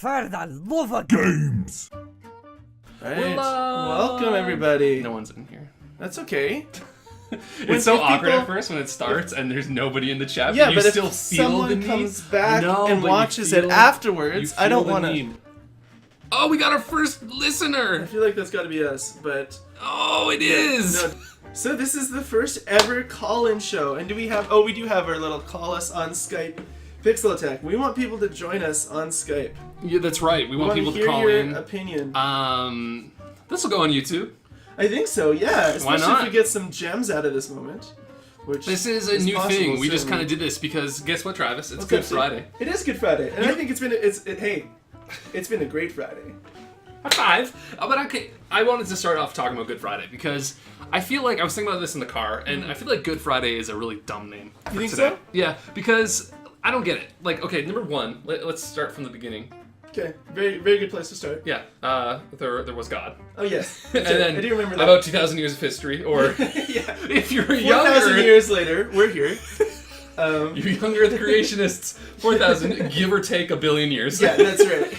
For the love of games! Alright, welcome everybody. No one's in here. That's okay. It's so awkward at first when it starts and there's nobody in the chat. Yeah, but you but still if feel someone the need. comes back No, and but watches you it feel- afterwards, you I don't feel the want to. need. Oh, we got our first I listener! feel like that's got to be us, but Oh, it is! no. So this is the first ever call-in show, and do we have? Oh, we do have our little call us on Skype. Pixel Attack. We want people to join us on Skype. Yeah, that's right. We want people to hear call your in. opinion. This will go on YouTube. I think so. Yeah, especially not? if we get some gems out of this moment. Which This is a new thing. We just soon. kind of did this because guess what, Travis? It's What's Good up, Steve? Friday. It is Good Friday, and I think it's been it's been a great Friday. High five. But okay, I wanted to start off talking about Good Friday because I feel like I was thinking about this in the car, and I feel like Good Friday is a really dumb name. You think today. so? Yeah, because I don't get it. Like, okay, number one, let's start from the beginning. Okay, very very good place to start. Yeah, there was God. Oh yes, And then I do remember that. about 2,000 years of history, or yeah, if you're 4,000 younger, years later, we're here. you're younger Earth creationists, 4,000, give or take a billion years. Yeah, that's right.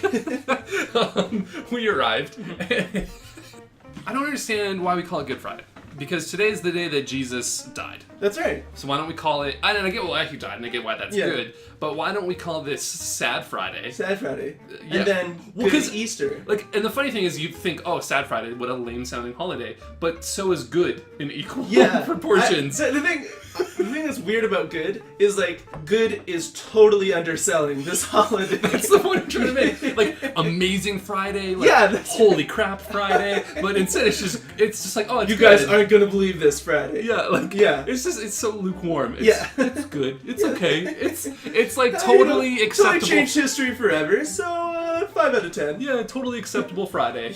We arrived. I don't understand why we call it Good Friday. Because today is the day that Jesus died. That's right. So why don't we call it... I get why he died, and I get why that's Yeah. good. But why don't we call this Sad Friday? Sad Friday, Yeah. and then Well, Good 'cause- Easter. Like, and the funny thing is, you'd think, oh, Sad Friday, what a lame-sounding holiday. But so is good in equal Yeah, proportions. The thing that's weird about good is like good is totally underselling this holiday. That's the point I'm trying to make. Like, Amazing Friday, like, Yeah, that's- Holy Crap Friday. But instead, it's just like, oh, it's You good. guys aren't gonna believe this Friday. Yeah, like, Yeah. it's so lukewarm. It's, Yeah. it's good. It's okay. It's like You know, totally acceptable. Totally changed history forever. So 5 out of 10. Yeah, totally acceptable Friday.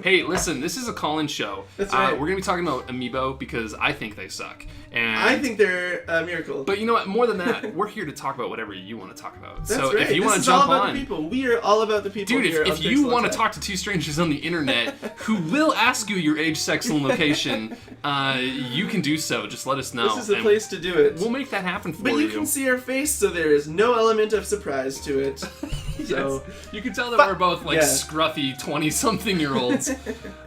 Hey, listen, this is a call-in show. That's right. We're gonna be talking about Amiibo because I think they suck. And I think they're a miracle. but you know what? More than that, we're here to talk about whatever you want to talk about. That's so right. if you want This to is all jump about on, the people. We are all about the people. dude, here if on you Pixel want to Attack. talk to two strangers on the internet who will ask you your age, sex, and location, you can do so. Just let us know. This is the and place to do it. We'll make that happen for But you can see our face, so there is no element of surprise to it. So Yes. You can tell that we're both like yeah. scruffy 20-something-year-olds,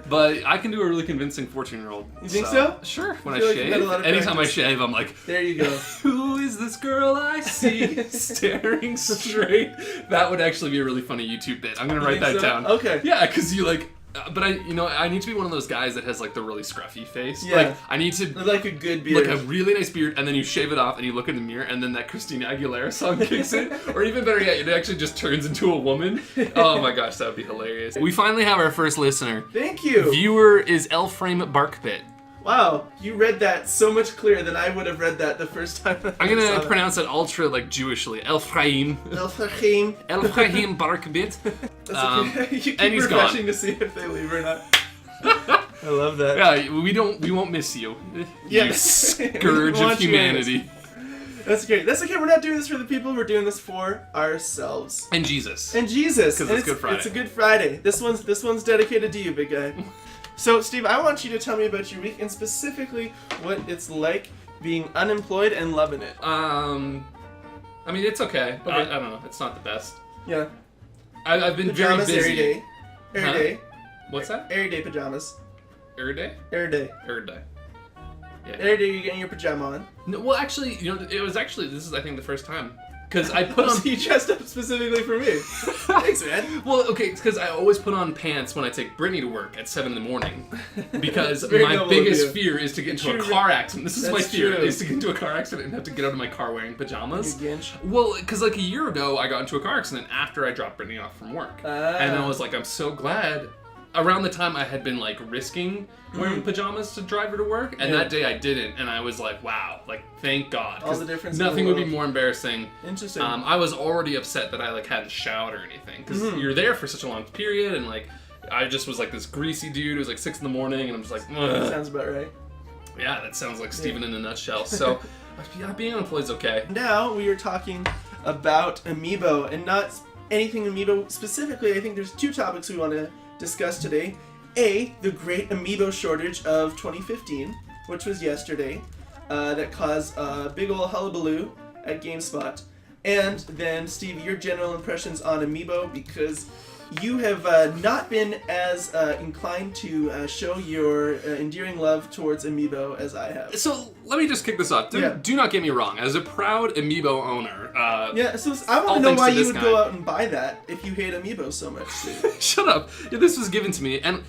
but I can do a really convincing 14-year-old. You think so? Sure. When I feel like you've shave, had a lot of anytime practice. I shave, I'm like, there you go. who is this girl I see staring straight? That would actually be a really funny YouTube bit. I'm gonna write think that so? down. Okay. Yeah, because you like. But I need to be one of those guys that has like the really scruffy face. Yeah. Like I need to Like a good beard. like a really nice beard, and then you shave it off, and you look in the mirror, and then that Christina Aguilera song kicks in. Or even better yet, it actually just turns into a woman. Oh my gosh, that would be hilarious. We finally have our first listener. Thank you. Viewer is Elframe Barkbit. Wow, you read that so much clearer than I would have read that the first time. I'm gonna pronounce it ultra like Jewishly. Elframe. Elfrachim. Elframe Barkbit. You keep and he's refreshing gone. to see if they leave or not. I love that. Yeah, we won't miss you. Yeah. You scourge We of want you humanity. That's great. That's okay. We're not doing this for the people. We're doing this for ourselves. And Jesus. And Jesus. 'Cause And it's Good Friday. It's a Good Friday. This one's dedicated to you, big guy. So, Steve, I want you to tell me about your week and specifically what it's like being unemployed and loving it. I mean, it's okay. Okay. I don't know. It's not the best. Yeah. I've been Pajamas very busy. every day. Every Huh? day. What's that? Everyday pajamas. Every day? Every day. Every day. Yeah. Every day you're getting your pajama on. No, well, actually, this is, I think, the first time. Because I put on... So you dressed up specifically for me. Thanks, man. Well, okay, it's because I always put on pants when I take Brittany to work at 7 in the morning. Because Very my noble of biggest you. fear is to get into a True. car accident. This is my That's fear, true. is to get into a car accident and have to get out of my car wearing pajamas. You Ginch. Well, because like a year ago, I got into a car accident after I dropped Brittany off from work. And I was like, I'm so glad. Around the time I had been like risking wearing pajamas to drive her to work, and Yeah. that day I didn't, and I was like, wow, like thank God. All 'Cause the difference in the Nothing would be world. more embarrassing. Interesting. I was already upset that I like hadn't showered or anything, because you're there for such a long period, and like I just was like this greasy dude. It was like 6 in the morning, and I'm just like, ugh. Sounds about right. Yeah, that sounds like Steven in a nutshell. So yeah, being unemployed is okay. Now we are talking about Amiibo, and not anything Amiibo specifically. I think there's two topics we want to discuss today. A, the great Amiibo shortage of 2015, which was yesterday, that caused a big ol' hullabaloo at GameSpot. And then, Steve, your general impressions on Amiibo, because you have not been as inclined to show your endearing love towards Amiibo as I have. So let me just kick this off. Do not get me wrong. As a proud Amiibo owner, so I want to know why you would go out and buy that if you hate Amiibo so much, too. Shut up. Yeah, this was given to me, and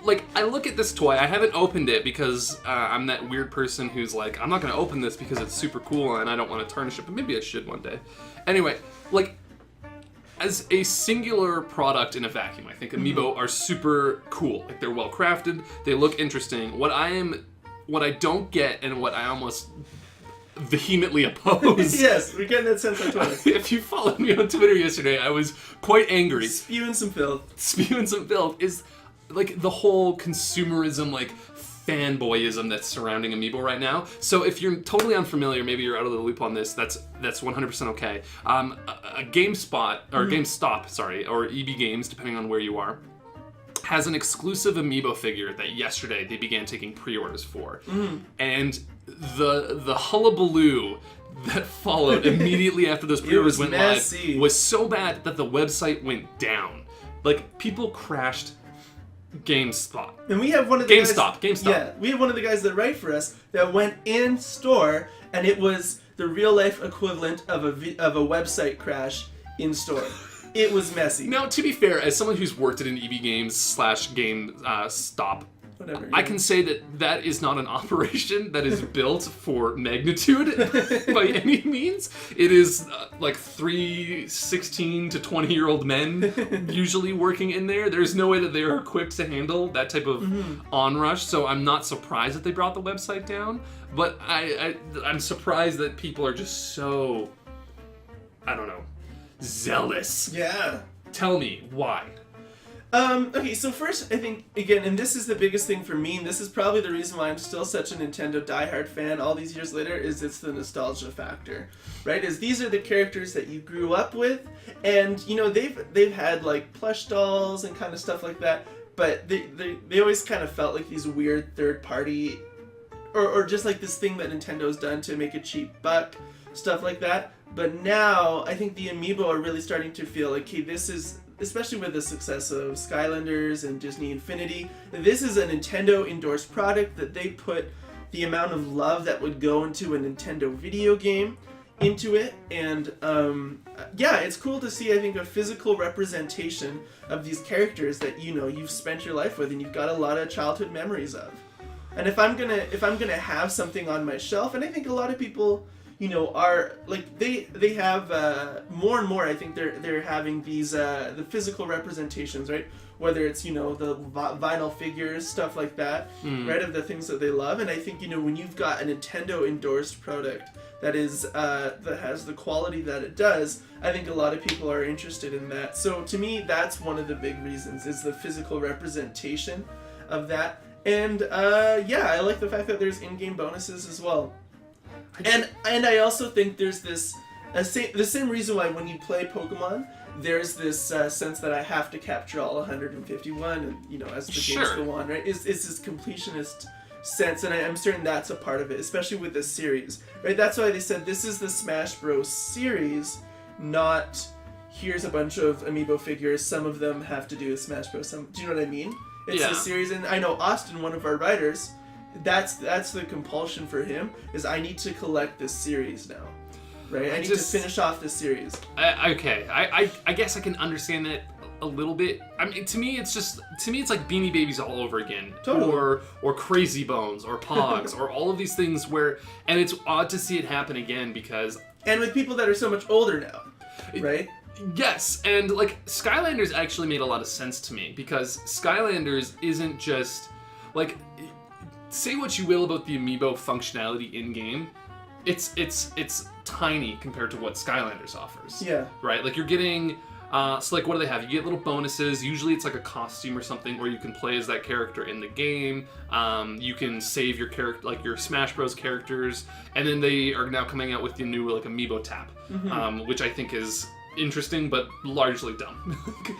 like I look at this toy. I haven't opened it because I'm that weird person who's like, I'm not going to open this because it's super cool and I don't want to tarnish it, but maybe I should one day. Anyway, like, as a singular product in a vacuum, I think Amiibo are super cool. Like, they're well crafted, they look interesting. What I don't get, and what I almost vehemently oppose. Yes, we're getting that sense on Twitter. If you followed me on Twitter yesterday, I was quite angry. Spewing some filth. Is like the whole consumerism, like fanboyism that's surrounding Amiibo right now. So if you're totally unfamiliar, maybe you're out of the loop on this, that's 100% okay. A GameStop, sorry, or EB Games, depending on where you are, has an exclusive Amiibo figure that yesterday they began taking pre-orders for. And the hullabaloo that followed immediately after those pre-orders went live was so bad that the website went down. Like, people crashed GameSpot. And we have one of the GameStop. Yeah, we have one of the guys that write for us that went in store, and it was the real life equivalent of a website crash in store. It was messy. Now, to be fair, as someone who's worked at an EB Games / GameStop, whatever, I can say that is not an operation that is built for magnitude by any means. It is like 3 16 to 20-year-old men usually working in there. There's no way that they are equipped to handle that type of onrush, so I'm not surprised that they brought the website down, but I'm surprised that people are just so, I don't know, zealous. Yeah. Tell me, why? Okay, so first, I think, again, and this is the biggest thing for me, and this is probably the reason why I'm still such a Nintendo diehard fan all these years later, is it's the nostalgia factor, right? Is these are the characters that you grew up with, and, you know, they've had, like, plush dolls and kind of stuff like that, but they always kind of felt like these weird third-party, or just like this thing that Nintendo's done to make a cheap buck, stuff like that. But now, I think the Amiibo are really starting to feel like, hey, this is, especially with the success of Skylanders and Disney Infinity, this is a Nintendo-endorsed product that they put the amount of love that would go into a Nintendo video game into it. And, yeah, it's cool to see, I think, a physical representation of these characters that, you know, you've spent your life with and you've got a lot of childhood memories of. And if I'm gonna have something on my shelf, and I think a lot of people, you know, are like they have more and more. I think they're having these the physical representations, right? Whether it's, you know, the vinyl figures, stuff like that, right? Of the things that they love. And I think, you know, when you've got a Nintendo endorsed product that is that has the quality that it does, I think a lot of people are interested in that. So to me, that's one of the big reasons, is the physical representation of that. And yeah, I like the fact that there's in-game bonuses as well. And I also think there's this the same reason why when you play Pokemon, there's this sense that I have to capture all 151, and, you know, as the games go on, right? It's this completionist sense, and I'm certain that's a part of it, especially with this series, right? That's why they said this is the Smash Bros. Series, not here's a bunch of Amiibo figures, some of them have to do with Smash Bros. Do you know what I mean? It's a series, and I know Austin, one of our writers, that's the compulsion for him, is I need to collect this series now, right? I need to finish off this series. Okay, I guess I can understand that a little bit. I mean, to me it's like Beanie Babies all over again. Totally. Or Crazy Bones, or Pogs, or all of these things where, and it's odd to see it happen again because... And with people that are so much older now, right? Yes, and like Skylanders actually made a lot of sense to me, because Skylanders isn't just like, say what you will about the Amiibo functionality in game, it's tiny compared to what Skylanders offers. Yeah. Right? Like, you're getting so like, what do they have? You get little bonuses. Usually it's like a costume or something where you can play as that character in the game. You can save your character, like your Smash Bros characters, and then they are now coming out with the new like Amiibo Tap, which I think is interesting, but largely dumb.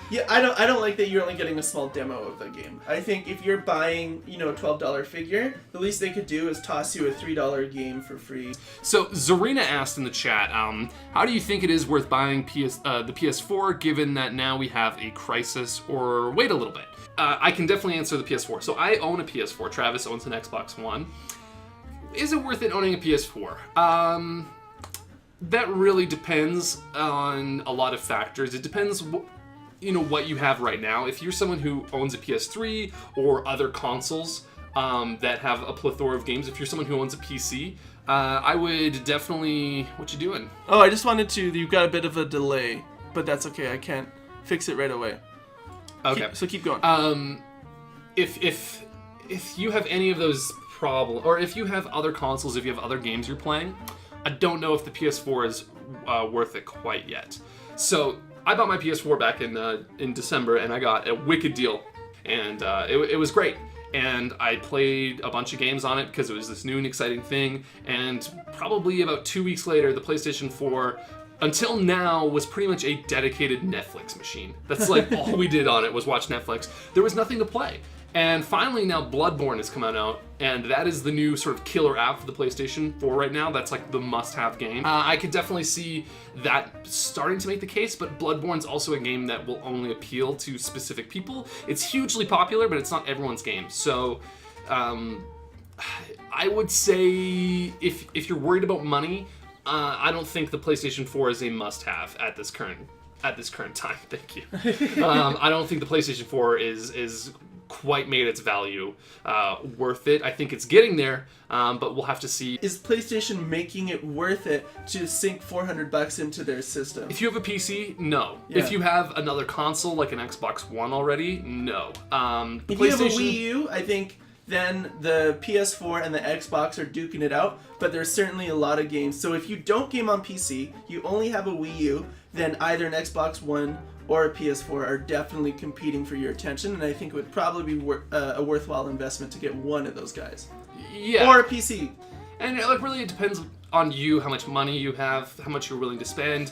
Yeah, I don't like that you're only getting a small demo of the game. I think if you're buying, a $12 figure, the least they could do is toss you a $3 game for free. So Zarina asked in the chat, how do you think it is worth buying the PS4 given that now we have a Crisis, or wait a little bit? I can definitely answer the PS4. So I own a PS4. Travis owns an Xbox One. Is it worth it owning a PS4? That really depends on a lot of factors. It depends, what you have right now. If you're someone who owns a PS3 or other consoles that have a plethora of games, if you're someone who owns a PC, I would definitely... What you doing? Oh, I just wanted to... You've got a bit of a delay, but that's okay. I can't fix it right away. Okay. So keep going. If you have any of those problems, or if you have other consoles, if you have other games you're playing, I don't know if the PS4 is worth it quite yet. So I bought my PS4 back in December, and I got a wicked deal, and it was great. And I played a bunch of games on it because it was this new and exciting thing. And probably about 2 weeks later, the PlayStation 4, until now, was pretty much a dedicated Netflix machine. That's like all we did on it was watch Netflix. There was nothing to play. And finally now Bloodborne has come out, and that is the new sort of killer app for the PlayStation 4 right now. That's like the must-have game. I could definitely see that starting to make the case, but Bloodborne's also a game that will only appeal to specific people. It's hugely popular, but it's not everyone's game. So I would say if you're worried about money, I don't think the PlayStation 4 is a must-have at this current time. Thank you. I don't think the PlayStation 4 is quite made its value worth it. I think it's getting there, but we'll have to see. Is PlayStation making it worth it to sink $400 into their system? If you have a PC, no. Yeah. If you have another console like an Xbox One already, no. If you have a Wii U, I think then the PS4 and the Xbox are duking it out, but there's certainly a lot of games. So if you don't game on PC, you only have a Wii U, then either an Xbox One or a PS4 are definitely competing for your attention, and I think it would probably be a worthwhile investment to get one of those guys. Yeah. Or a PC. And really it depends on you, how much money you have, how much you're willing to spend.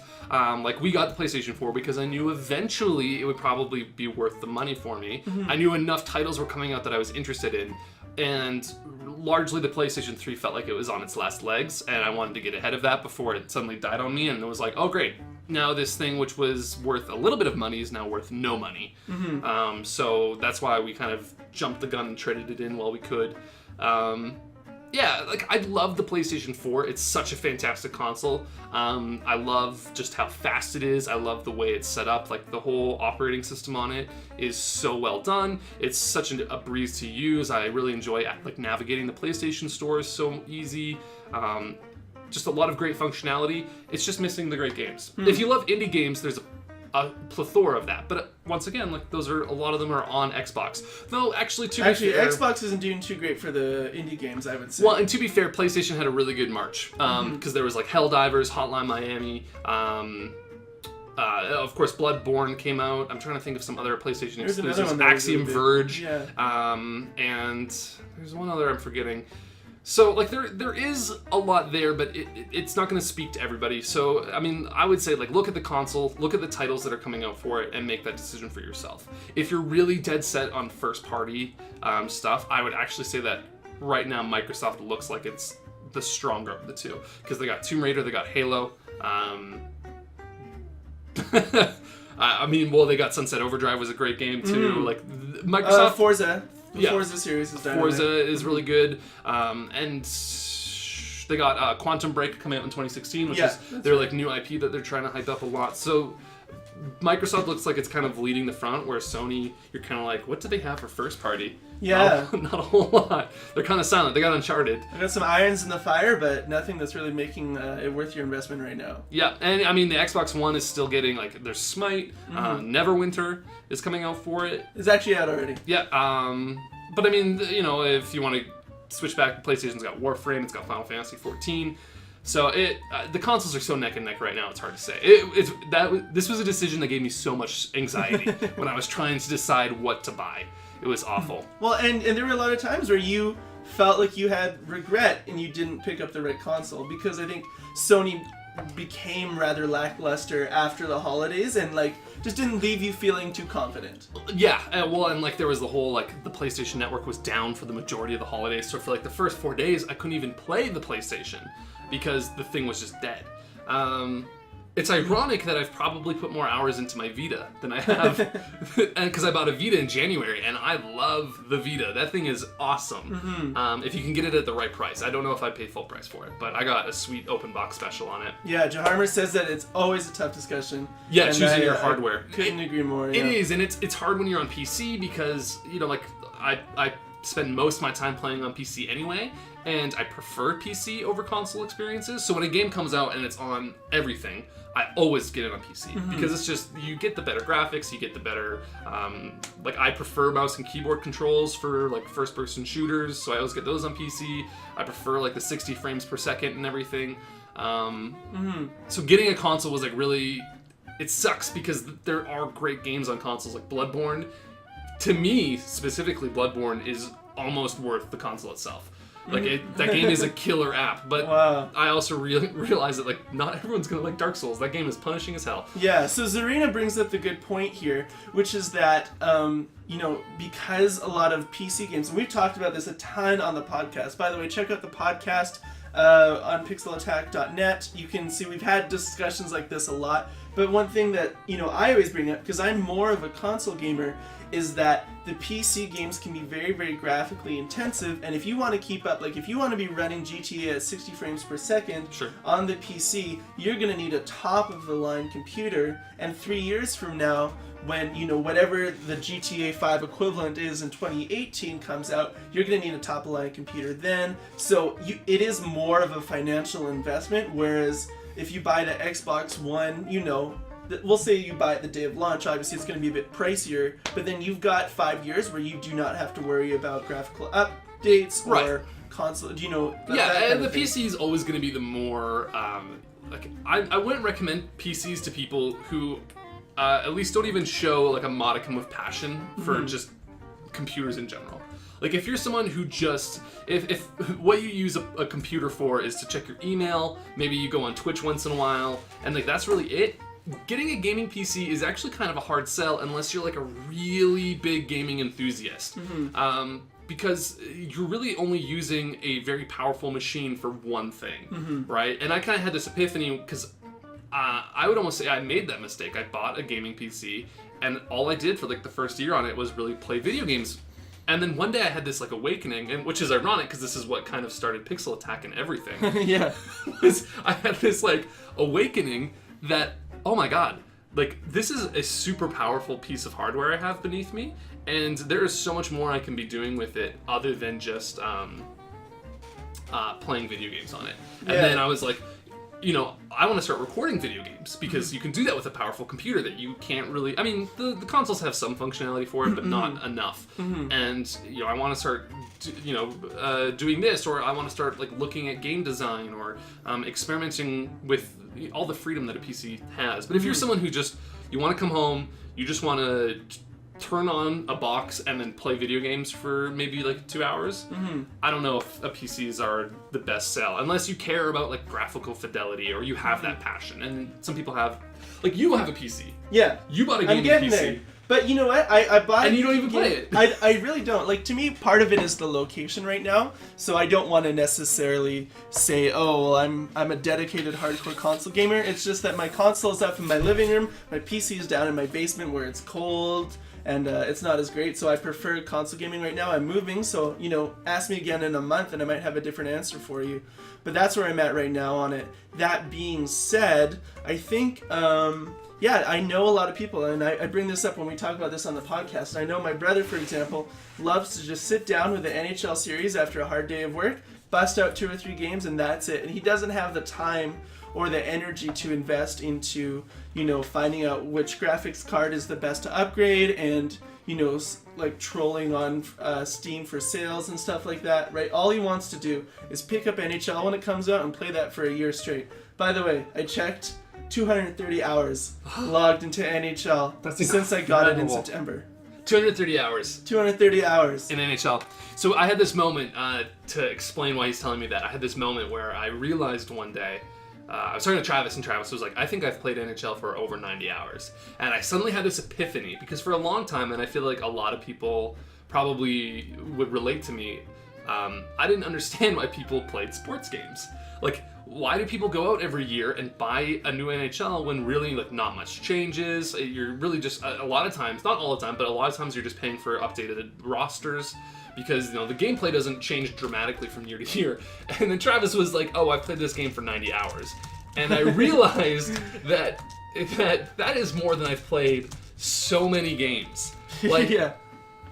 We got the PlayStation 4 because I knew eventually it would probably be worth the money for me. Mm-hmm. I knew enough titles were coming out that I was interested in, and largely the PlayStation 3 felt like it was on its last legs, and I wanted to get ahead of that before it suddenly died on me, and it was like, oh great, now this thing which was worth a little bit of money is now worth no money. Mm-hmm. So that's why we kind of jumped the gun and traded it in while we could. I love the PlayStation 4. It's such a fantastic console. I love just how fast it is. I love the way it's set up. Like, the whole operating system on it is so well done. It's such a breeze to use. I really enjoy navigating the PlayStation Store is so easy. Just a lot of great functionality. It's just missing the great games. If you love indie games, there's a plethora of that, but once again, a lot of them are on Xbox. Though actually, Xbox isn't doing too great for the indie games, I would say. Well, and to be fair, PlayStation had a really good March because there was Helldivers, Hotline Miami. Of course, Bloodborne came out. I'm trying to think of some other PlayStation exclusives. Axiom Verge, yeah. And there's one other I'm forgetting. So, there is a lot there, but it's not going to speak to everybody. So, I mean, I would say, look at the console, look at the titles that are coming out for it, and make that decision for yourself. If you're really dead set on first-party stuff, I would actually say that right now Microsoft looks like it's the stronger of the two. Because they got Tomb Raider, they got Halo. They got Sunset Overdrive was a great game, too. Microsoft... Forza. The Forza series is dynamic. Forza is really good, and they got Quantum Break coming out in 2016, which is their new IP that they're trying to hype up a lot. So Microsoft looks like it's kind of leading the front, where Sony, you're kind of like, what do they have for first party? Yeah. Not a whole lot. They're kind of silent. They got Uncharted. I got some irons in the fire, but nothing that's really making it worth your investment right now. Yeah, and I mean, the Xbox One is still getting, there's Smite, Neverwinter is coming out for it. It's actually out already. Yeah, but I mean, if you want to switch back, PlayStation's got Warframe, it's got Final Fantasy 14. So the consoles are so neck and neck right now, it's hard to say. This was a decision that gave me so much anxiety when I was trying to decide what to buy. It was awful. Well, and there were a lot of times where you felt like you had regret and you didn't pick up the right console, because I think Sony became rather lackluster after the holidays and like just didn't leave you feeling too confident. Yeah, well, and like there was the whole like the PlayStation Network was down for the majority of the holidays, so for like the first 4 days I couldn't even play the PlayStation because the thing was just dead. It's ironic that I've probably put more hours into my Vita than I have, because I bought a Vita in January, and I love the Vita. That thing is awesome. If you can get it at the right price. I don't know if I'd pay full price for it, but I got a sweet open box special on it. Yeah, Jaharmer says that it's always a tough discussion. Yeah, choosing your hardware. Couldn't agree more. It is, and it's hard when you're on PC because, you know, like, I spend most of my time playing on PC anyway, and I prefer PC over console experiences. So when a game comes out and it's on everything, I always get it on PC because it's just, you get the better graphics, you get the better, like I prefer mouse and keyboard controls for like first person shooters, so I always get those on PC. I prefer like the 60 frames per second and everything. So getting a console was like really, it sucks because there are great games on consoles like Bloodborne. To me, specifically, Bloodborne is almost worth the console itself. Like, that game is a killer app, but wow. I also realize that, like, not everyone's gonna like Dark Souls. That game is punishing as hell. Yeah, so Zarina brings up the good point here, which is that, you know, because a lot of PC games, and we've talked about this a ton on the podcast. By the way, check out the podcast on pixelattack.net. You can see we've had discussions like this a lot. But one thing that, you know, I always bring up, because I'm more of a console gamer, is that the PC games can be very, very graphically intensive, and if you want to keep up, like if you want to be running GTA at 60 frames per second on the PC, you're going to need a top-of-the-line computer, and 3 years from now, when, you know, whatever the GTA 5 equivalent is in 2018 comes out, you're going to need a top-of-the-line computer then, so it is more of a financial investment, whereas if you buy the Xbox One, you know, we'll say you buy it the day of launch, obviously it's going to be a bit pricier, but then you've got 5 years where you do not have to worry about graphical updates or console, you know. And the PC is always going to be the more, like, I wouldn't recommend PCs to people who at least don't even show like a modicum of passion for just computers in general. Like, if you're someone who just, if what you use a computer for is to check your email, maybe you go on Twitch once in a while, and like that's really it, getting a gaming PC is actually kind of a hard sell unless you're like a really big gaming enthusiast. Because you're really only using a very powerful machine for one thing, right? And I kind of had this epiphany because I would almost say I made that mistake. I bought a gaming PC, and all I did for like the first year on it was really play video games. And then one day I had this like awakening, and which is ironic because this is what kind of started Pixel Attack and everything. I had this like awakening that, oh my god, like this is a super powerful piece of hardware I have beneath me, and there is so much more I can be doing with it other than just playing video games on it. And then I was like, you know, I want to start recording video games because you can do that with a powerful computer that you can't really, I mean, the consoles have some functionality for it, but not enough. And, you know, I want to start, doing this, or I want to start like looking at game design or experimenting with all the freedom that a PC has. But if you're someone who just, you want to come home, you just want to turn on a box and then play video games for maybe like 2 hours, I don't know if PCs are the best sell unless you care about like graphical fidelity or you have that passion. And some people have, like, you have a PC. Yeah, you bought a gaming I'm getting PC. there. But you know what? I bought and you don't even play it. I really don't. Like, to me, part of it is the location right now. So I don't want to necessarily say, oh, well, I'm a dedicated hardcore console gamer. It's just that my console is up in my living room, my PC is down in my basement where it's cold, and it's not as great, so I prefer console gaming right now. I'm moving, so, you know, ask me again in a month and I might have a different answer for you. But that's where I'm at right now on it. That being said, I think, I know a lot of people, and I bring this up when we talk about this on the podcast. I know my brother, for example, loves to just sit down with the NHL series after a hard day of work, bust out 2 or 3 games, and that's it. And he doesn't have the time or the energy to invest into, you know, finding out which graphics card is the best to upgrade and, you know, like trolling on Steam for sales and stuff like that, right? All he wants to do is pick up NHL when it comes out and play that for a year straight. By the way, I checked, 230 hours logged into NHL since I got it in September. 230 hours. 230 hours. In NHL. So I had this moment, to explain why he's telling me that, I had this moment where I realized one day, I was talking to Travis, and Travis was like, I think I've played NHL for over 90 hours. And I suddenly had this epiphany, because for a long time, and I feel like a lot of people probably would relate to me, I didn't understand why people played sports games. Like, why do people go out every year and buy a new NHL when really, like, not much changes? You're really just, a lot of times, not all the time, but a lot of times you're just paying for updated rosters, because, you know, the gameplay doesn't change dramatically from year to year. And then Travis was like, oh, I've played this game for 90 hours. And I realized that is more than I've played so many games. Like, Yeah.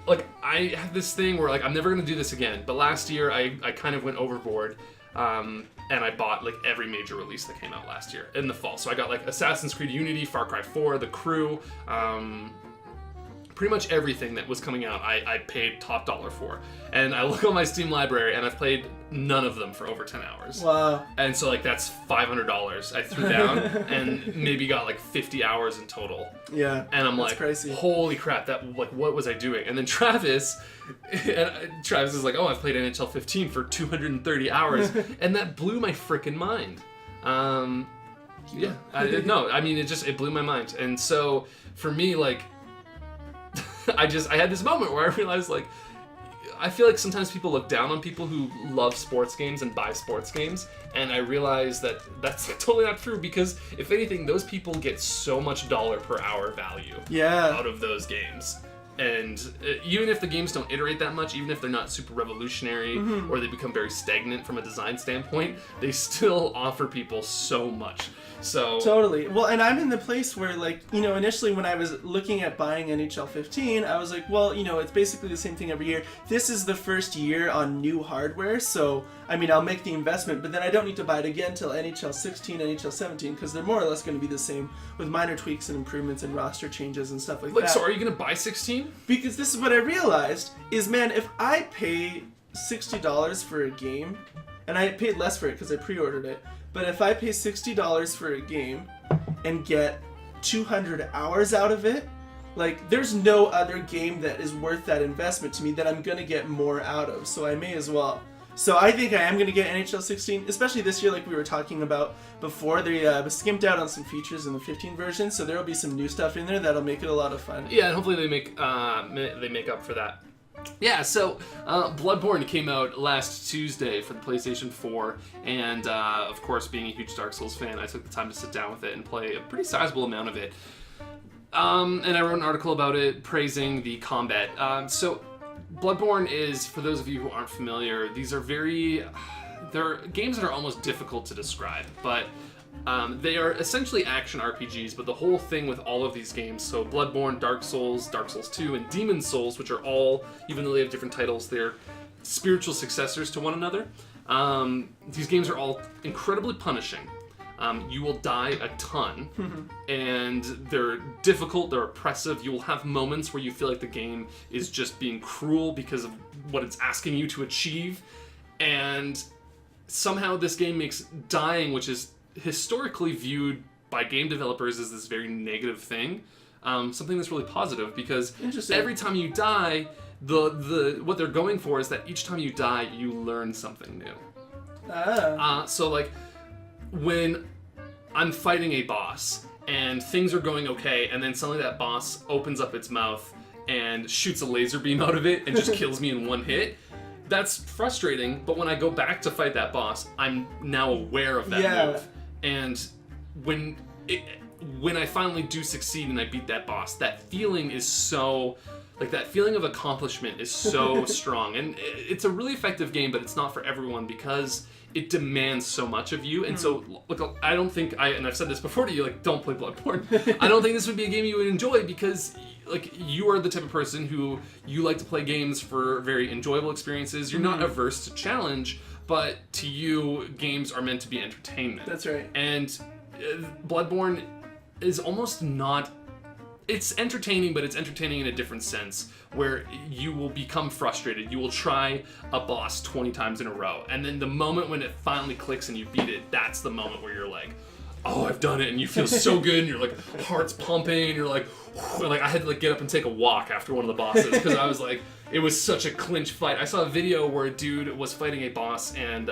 Like, I have this thing where, like, I'm never going to do this again. But last year, I kind of went overboard. And I bought, like, every major release that came out last year in the fall. So I got, like, Assassin's Creed Unity, Far Cry 4, The Crew, pretty much everything that was coming out I paid top dollar for. And I look on my Steam library, and I've played none of them for over 10 hours. Wow. And so, like, that's $500 I threw down, and maybe got, like, 50 hours in total. Yeah. And I'm that's like, crazy. Holy crap, what was I doing? And then Travis is like, oh, I've played NHL 15 for 230 hours, and that blew my freaking mind. Yeah, it blew my mind. And so, for me, like, I had this moment where I realized, like, I feel like sometimes people look down on people who love sports games and buy sports games, and I realized that that's totally not true, because if anything, those people get so much dollar per hour value out of those games. And even if the games don't iterate that much, even if they're not super revolutionary, or they become very stagnant from a design standpoint, they still offer people so much. So Totally. Well, and I'm in the place where, like, you know, initially when I was looking at buying NHL 15, I was like, well, you know, it's basically the same thing every year. This is the first year on new hardware, so, I mean, I'll make the investment, but then I don't need to buy it again till NHL 16, NHL 17, because they're more or less going to be the same, with minor tweaks and improvements and roster changes and stuff like that. So are you going to buy 16? Because this is what I realized, is, man, if I pay $60 for a game, and I paid less for it because I pre-ordered it, but if I pay $60 for a game and get 200 hours out of it, like, there's no other game that is worth that investment to me that I'm gonna get more out of, so I may as well. So I think I am gonna get NHL 16, especially this year, like we were talking about before. They skimped out on some features in the 15 version, so there will be some new stuff in there that'll make it a lot of fun. Yeah, and hopefully they make up for that. Yeah, so Bloodborne came out last Tuesday for the PlayStation 4, and of course, being a huge Dark Souls fan, I took the time to sit down with it and play a pretty sizable amount of it. And I wrote an article about it praising the combat. So Bloodborne is, for those of you who aren't familiar, they're games that are almost difficult to describe, but they are essentially action RPGs, but the whole thing with all of these games, so Bloodborne, Dark Souls 2, and Demon's Souls, which are all, even though they have different titles, they're spiritual successors to one another. These games are all incredibly punishing. You will die a ton, and they're difficult, they're oppressive. You will have moments where you feel like the game is just being cruel because of what it's asking you to achieve, and somehow this game makes dying, which is historically viewed by game developers as this very negative thing, something that's really positive, because every time you die, what they're going for is that each time you die, you learn something new. So, like, when I'm fighting a boss and things are going okay, and then suddenly that boss opens up its mouth and shoots a laser beam out of it and just kills me in one hit, that's frustrating. But when I go back to fight that boss, I'm now aware of that move. And when I finally do succeed and I beat that boss, that feeling is so, like, that feeling of accomplishment is so strong. And it's a really effective game, but it's not for everyone because it demands so much of you. And so, look, I don't think, and I've said this before to you, like, don't play Bloodborne. I don't think this would be a game you would enjoy because, like, you are the type of person who, you like to play games for very enjoyable experiences. You're not averse to challenge, but to you, games are meant to be entertainment. That's right. And Bloodborne is almost not... It's entertaining, but it's entertaining in a different sense, where you will become frustrated. You will try a boss 20 times in a row, and then the moment when it finally clicks and you beat it, that's the moment where you're like, oh, I've done it, and you feel so good, and your, like, heart's pumping, and you're like, whew, and, like, I had to, like, get up and take a walk after one of the bosses, because I was like, it was such a clinch fight. I saw a video where a dude was fighting a boss, and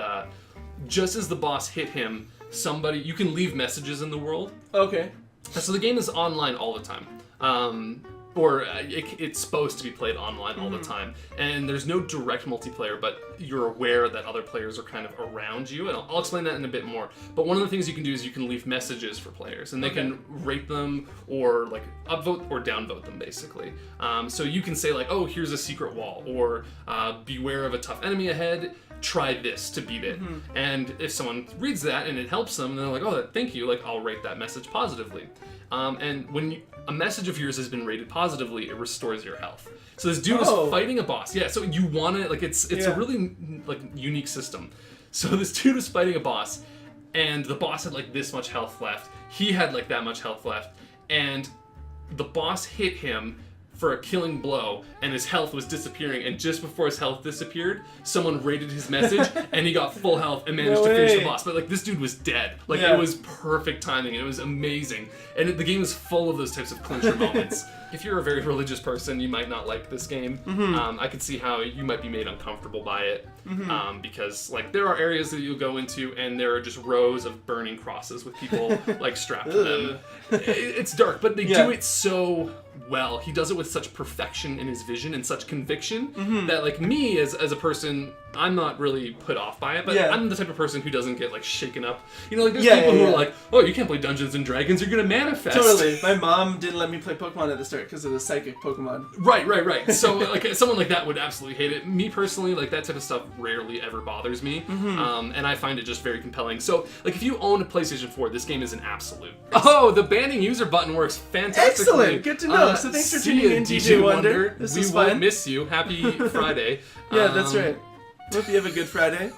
just as the boss hit him, you can leave messages in the world. Okay. So the game is online all the time. Or it's supposed to be played online all the time. And there's no direct multiplayer, but you're aware that other players are kind of around you. And I'll explain that in a bit more. But one of the things you can do is you can leave messages for players. And they can rate them or like upvote or downvote them, basically. So you can say like, oh, here's a secret wall. Or beware of a tough enemy ahead. Try this to beat it. And if someone reads that and it helps them, then they're like, oh, thank you. Like, I'll rate that message positively. And when a message of yours has been rated positively, it restores your health. So this dude is fighting a boss. Yeah, so you want to, like, it's a really, like, unique system. So this dude was fighting a boss, and the boss had, like, this much health left. He had, like, that much health left. And the boss hit him for a killing blow, and his health was disappearing, and just before his health disappeared, someone rated his message, and he got full health and managed to finish the boss. But, like, this dude was dead. Like, it was perfect timing, and it was amazing. And the game is full of those types of clincher moments. If you're a very religious person, you might not like this game. I could see how you might be made uncomfortable by it, because, like, there are areas that you'll go into, and there are just rows of burning crosses with people, like, strapped to them. It's dark, but they do it so well. He does it with such perfection in his vision and such conviction that, like, me as a person, I'm not really put off by it, but I'm the type of person who doesn't get, like, shaken up. You know, like, there's people who are like, oh, you can't play Dungeons and Dragons, you're gonna manifest. Totally. My mom didn't let me play Pokemon at the start because of the psychic Pokemon. Right. So, like, someone like that would absolutely hate it. Me personally, like, that type of stuff rarely ever bothers me, and I find it just very compelling. So, like, if you own a PlayStation 4, this game is an absolute. Oh, the banning user button works fantastically. Excellent. Good to know. So thanks for tuning in, DJ Wonder. This was fun. We won't miss you. Happy Friday. Yeah, that's right. Hope you have a good Friday.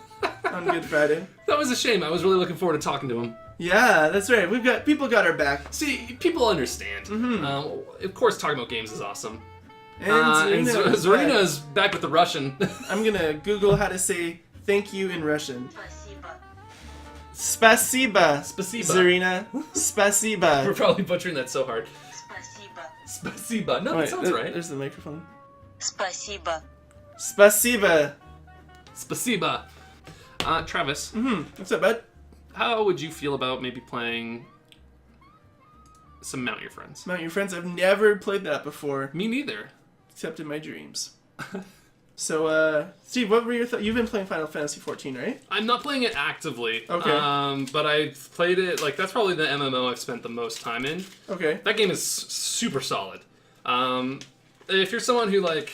On Good Friday. That was a shame. I was really looking forward to talking to him. Yeah, that's right. People got our back. See, people understand. Of course, talking about games is awesome. And Zarina is back with the Russian. I'm gonna Google how to say thank you in Russian. Spasiba. Spasiba. Zarina. Spasiba. We're probably butchering that so hard. Spasiba. No, that sounds right. There's the microphone. Спасибо. Spasiba. Spasiba. Travis. What's up, bud? How would you feel about maybe playing some Mount Your Friends? Mount Your Friends. I've never played that before. Me neither. Except in my dreams. So, Steve, what were your thoughts? You've been playing Final Fantasy XIV, right? I'm not playing it actively. Okay. But I've played it, like, that's probably the MMO I've spent the most time in. Okay. That game is super solid. If you're someone who, like,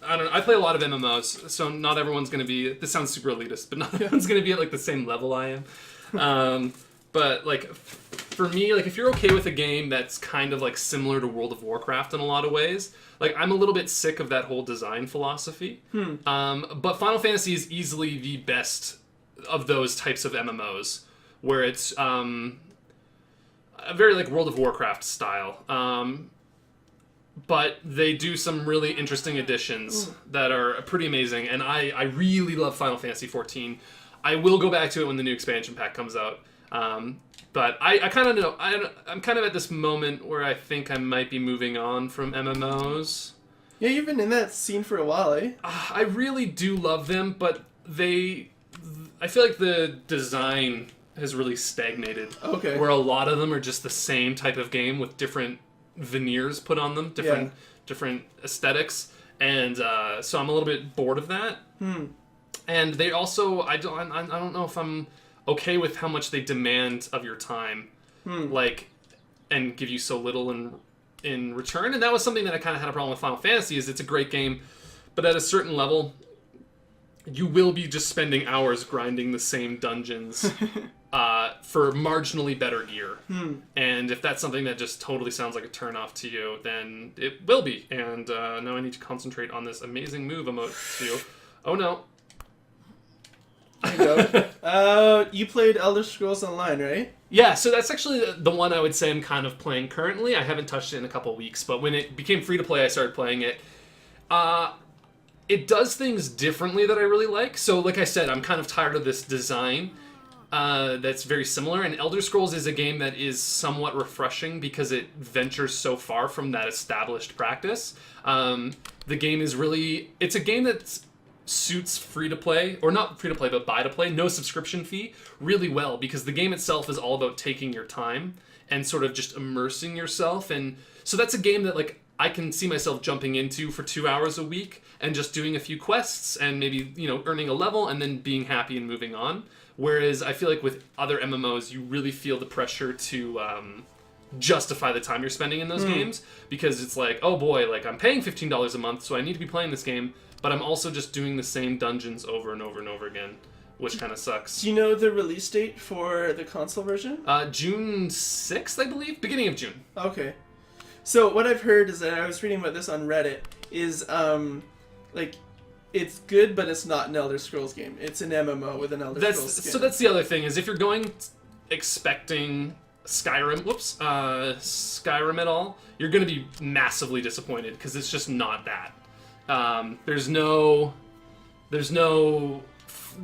I don't know, I play a lot of MMOs, so not everyone's going to be, this sounds super elitist, but not everyone's going to be at, like, the same level I am. But, like, for me, like, if you're okay with a game that's kind of, like, similar to World of Warcraft in a lot of ways, like, I'm a little bit sick of that whole design philosophy. But Final Fantasy is easily the best of those types of MMOs, where it's a very, like, World of Warcraft style. But they do some really interesting additions that are pretty amazing, and I really love Final Fantasy XIV. I will go back to it when the new expansion pack comes out. But I kind of know, I'm kind of at this moment where I think I might be moving on from MMOs. Yeah, you've been in that scene for a while, eh? I really do love them, but I feel like the design has really stagnated. Okay. Where a lot of them are just the same type of game with different veneers put on them, different aesthetics, and so I'm a little bit bored of that. And they also, I don't know if I'm okay with how much they demand of your time, like, and give you so little in return. And that was something that I kind of had a problem with Final Fantasy. Is it's a great game, but at a certain level, you will be just spending hours grinding the same dungeons. For marginally better gear. And if that's something that just totally sounds like a turn-off to you, then it will be. And now I need to concentrate on this amazing move emote to you. Oh no. There you go. You played Elder Scrolls Online, right? Yeah, so that's actually the one I would say I'm kind of playing currently. I haven't touched it in a couple weeks, but when it became free to play, I started playing it. It does things differently that I really like. So like I said, I'm kind of tired of this design. That's very similar, and Elder Scrolls is a game that is somewhat refreshing because it ventures so far from that established practice. The game is really, it's a game that's suits free to play, or not free to play, but buy to play, no subscription fee, really well, because the game itself is all about taking your time and sort of just immersing yourself. And so that's a game that like I can see myself jumping into for 2 hours a week and just doing a few quests and maybe, you know, earning a level and then being happy and moving on. Whereas I feel like with other MMOs, you really feel the pressure to justify the time you're spending in those games, because it's like, oh boy, like I'm paying $15 a month, so I need to be playing this game, but I'm also just doing the same dungeons over and over and over again, which kind of sucks. Do you know the release date for the console version? June 6th, I believe? Beginning of June. Okay. So what I've heard is that, I was reading about this on Reddit, is like it's good, but it's not an Elder Scrolls game. It's an MMO with an Elder Scrolls skin. So that's the other thing, is if you're going expecting Skyrim at all, you're going to be massively disappointed, because it's just not that.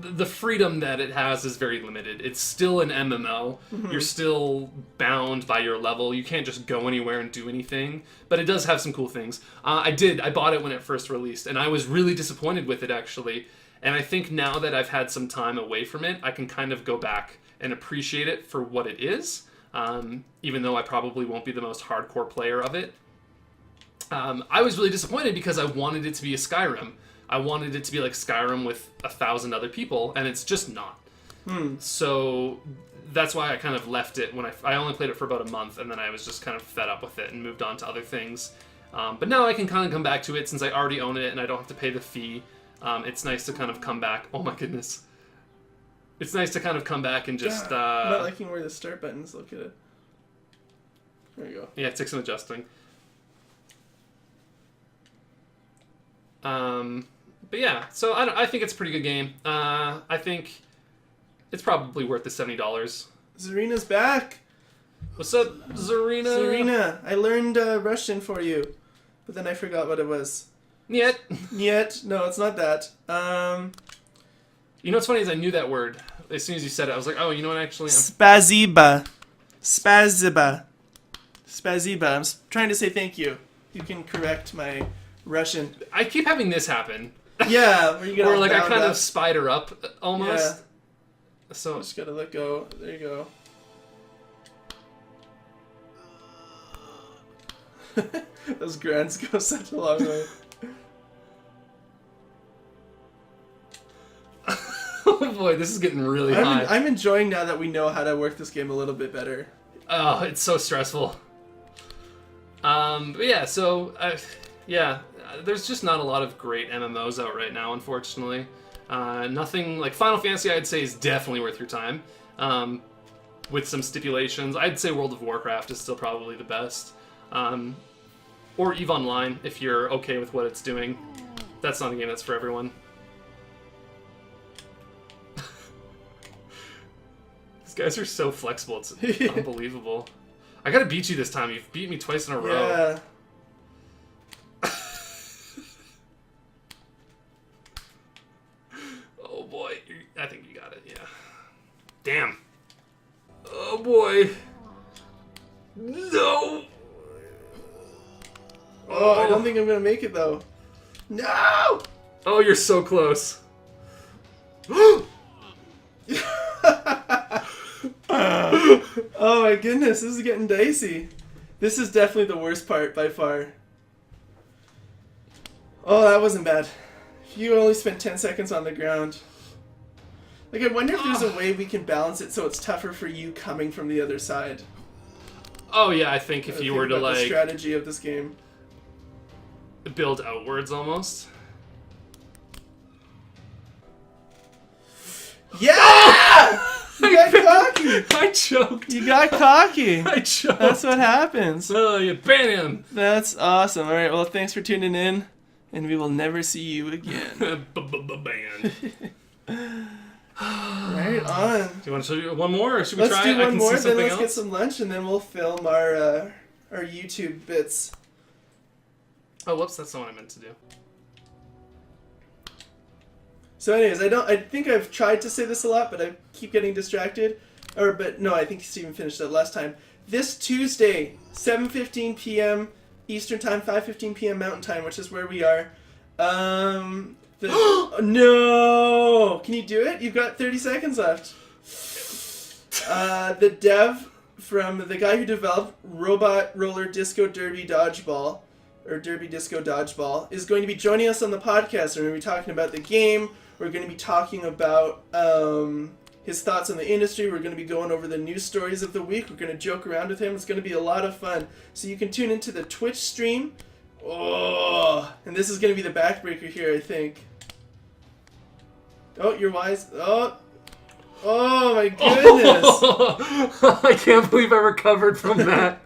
The freedom that it has is very limited. It's still an MMO. Mm-hmm. You're still bound by your level. You can't just go anywhere and do anything. But it does have some cool things. I bought it when it first released, and I was really disappointed with it, actually. And I think now that I've had some time away from it, I can kind of go back and appreciate it for what it is, even though I probably won't be the most hardcore player of it. I was really disappointed because I wanted it to be a Skyrim. I wanted it to be like Skyrim with 1,000 other people, and it's just not. So that's why I kind of left it when I only played it for about a month, and then I was just kind of fed up with it and moved on to other things. But now I can kind of come back to it since I already own it and I don't have to pay the fee. It's nice to kind of come back. Oh my goodness. It's nice to kind of come back and just... I'm not liking where the start buttons, look at it. There you go. Yeah, it takes some adjusting. But yeah, so I think it's a pretty good game. I think it's probably worth the $70. Zarina's back! What's up, Zarina? Zarina, I learned Russian for you, but then I forgot what it was. Niet. Niet? No, it's not that. You know what's funny is I knew that word. As soon as you said it, I was like, oh, you know what, actually... Spaziba. Spaziba. Spaziba. I'm trying to say thank you. You can correct my Russian. I keep having this happen. Yeah, where you get where all like I bound kind up. of spider up almost. Yeah. So Just gotta let go. There you go. Those grunts go such a long way. oh boy, this is getting really high. I'm enjoying now that we know how to work this game a little bit better. Oh, it's so stressful. But yeah, so there's just not a lot of great MMOs out right now, unfortunately. Nothing like Final Fantasy, I'd say, is definitely worth your time. With some stipulations, I'd say World of Warcraft is still probably the best. Or EVE Online, if you're okay with what it's doing. That's not a game that's for everyone. These guys are so flexible, it's unbelievable. I gotta beat you this time. You've beat me twice in a row. Yeah. Oh boy, I think you got it, yeah. Damn. Oh boy. No! Oh, I don't think I'm gonna make it though. No! Oh, you're so close. Oh my goodness, this is getting dicey. This is definitely the worst part by far. Oh, that wasn't bad. You only spent 10 seconds on the ground. Like, I wonder if there's a way we can balance it so it's tougher for you coming from the other side. Oh yeah, I think if you were to the like strategy of this game. build outwards almost. Yeah! You got cocky! I choked. You got cocky! I choked. That's what happens. Oh, you ban him. That's awesome. Alright, well, thanks for tuning in, and we will never see you again. Ban. Right on. Do you want to show you one more, or should we Let's try? do I one can more, see then something let's else. get some lunch, and then we'll film our YouTube bits. Oh, whoops! That's not what I meant to do. So anyways, I think I've tried to say this a lot, but I keep getting distracted. But no, I think Steven finished that last time. This Tuesday, 7:15 p.m. Eastern Time, 5:15 p.m. Mountain Time, which is where we are. No! Can you do it? You've got 30 seconds left. The dev from the guy who developed Robot Roller Disco Derby Dodgeball, or Derby Disco Dodgeball, is going to be joining us on the podcast. We're going to be talking about the game. We're going to be talking about his thoughts on the industry. We're going to be going over the news stories of the week. We're going to joke around with him. It's going to be a lot of fun. So you can tune into the Twitch stream. Oh, and this is going to be the backbreaker here, I think. Oh, you're wise. Oh my goodness. Oh, I can't believe I recovered from that.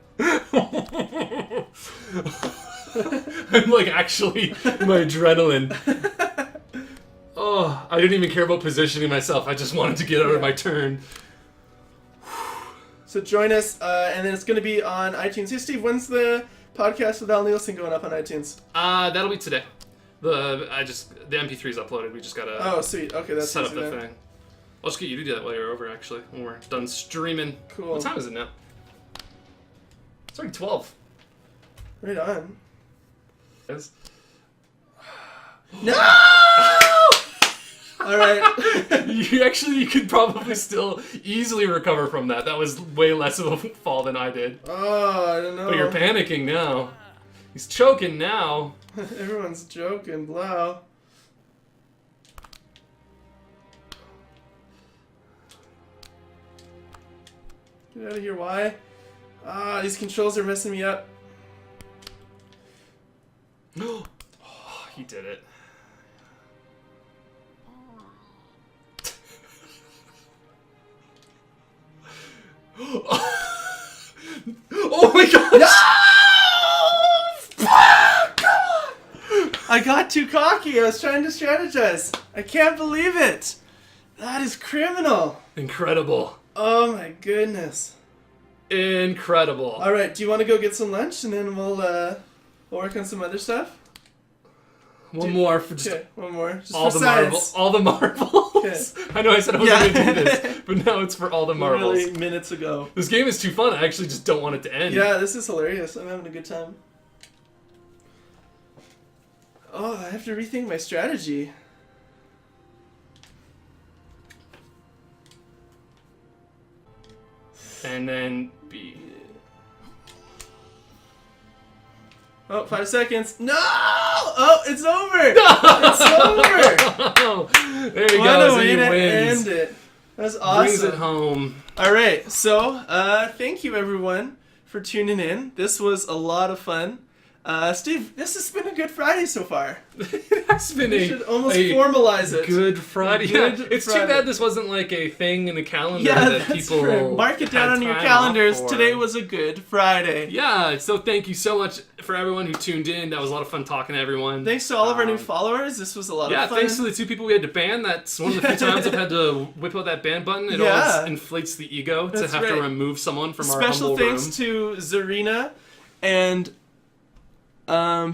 I'm like, actually, my adrenaline. Oh, I didn't even care about positioning myself. I just wanted to get out of my turn. So join us, and then it's going to be on iTunes. Hey, Steve, when's the podcast with Al Nielsen going up on iTunes? That'll be today. The MP3's uploaded. We just gotta. Oh, sweet. Okay, that's set up easy the then. thing. I'll just get you to do that while you're over. Actually, when we're done streaming. Cool. What time is it now? It's already 12. Right on. Yes. No! All right. You could probably still easily recover from that. That was way less of a fall than I did. Oh, I don't know. But you're panicking now. He's choking now. Everyone's joking, blah. Get out of here, why? These controls are messing me up. Oh, he did it. Oh my gosh! No! Come on! I got too cocky. I was trying to strategize. I can't believe it. That is criminal. Incredible. Oh my goodness. Incredible. All right, do you want to go get some lunch and then we'll work on some other stuff? One more for just one more. Just all for the science. all the marbles. Okay. I know I said I wasn't going to do this, but now it's for all the marbles. Literally minutes ago. This game is too fun. I actually just don't want it to end. Yeah, this is hilarious. I'm having a good time. Oh, I have to rethink my strategy. And then B. Oh, 5 seconds. No! Oh, it's over! It's over! There you go. So he wins. End it. That's awesome. Brings it home. All right. So, thank you everyone for tuning in. This was a lot of fun. Steve, this has been a good Friday so far. It's been we should almost formalize it. Good Friday. It's Friday. too bad this wasn't like a thing in the calendar yeah, that that's people true. Mark it down on your calendars. Today was a good Friday. Yeah, so thank you so much for everyone who tuned in. That was a lot of fun talking to everyone. Thanks to all of our new followers. This was a lot of fun. Yeah, thanks to the 2 people we had to ban. That's one of the few times I've had to whip out that ban button. It always inflates the ego to have to remove someone from our humble room. Special thanks to Zarina and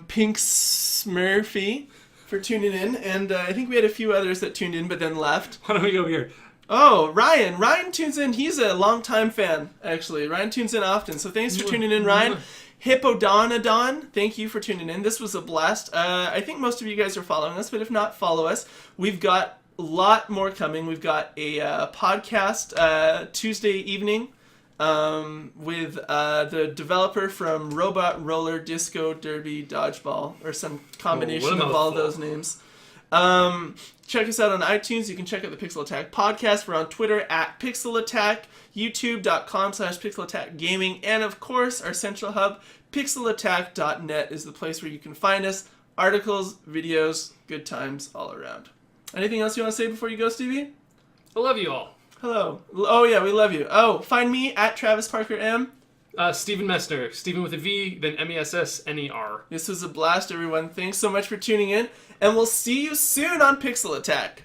Pink Smurfy for tuning in, and I think we had a few others that tuned in but then left. Why don't we go here? Oh, Ryan. Ryan tunes in. He's a long-time fan, actually. Ryan tunes in often, so thanks for tuning in, Ryan. Hippodonadon, thank you for tuning in. This was a blast. I think most of you guys are following us, but if not, follow us. We've got a lot more coming. We've got a podcast Tuesday evening with the developer from Robot Roller Disco Derby Dodgeball, or some combination of all those names. Check us out on iTunes. You can check out the Pixel Attack podcast. We're on Twitter at Pixel Attack, youtube.com/Pixel Attack Gaming, and of course our central hub, pixelattack.net, is the place where you can find us. Articles, videos, good times all around. Anything else you want to say before you go, Stevie? I love you all. Hello. Oh, yeah, we love you. Oh, find me at Travis Parker M. Stephen Messner. Stephen with a V, then Messner. This was a blast, everyone. Thanks so much for tuning in, and we'll see you soon on Pixel Attack.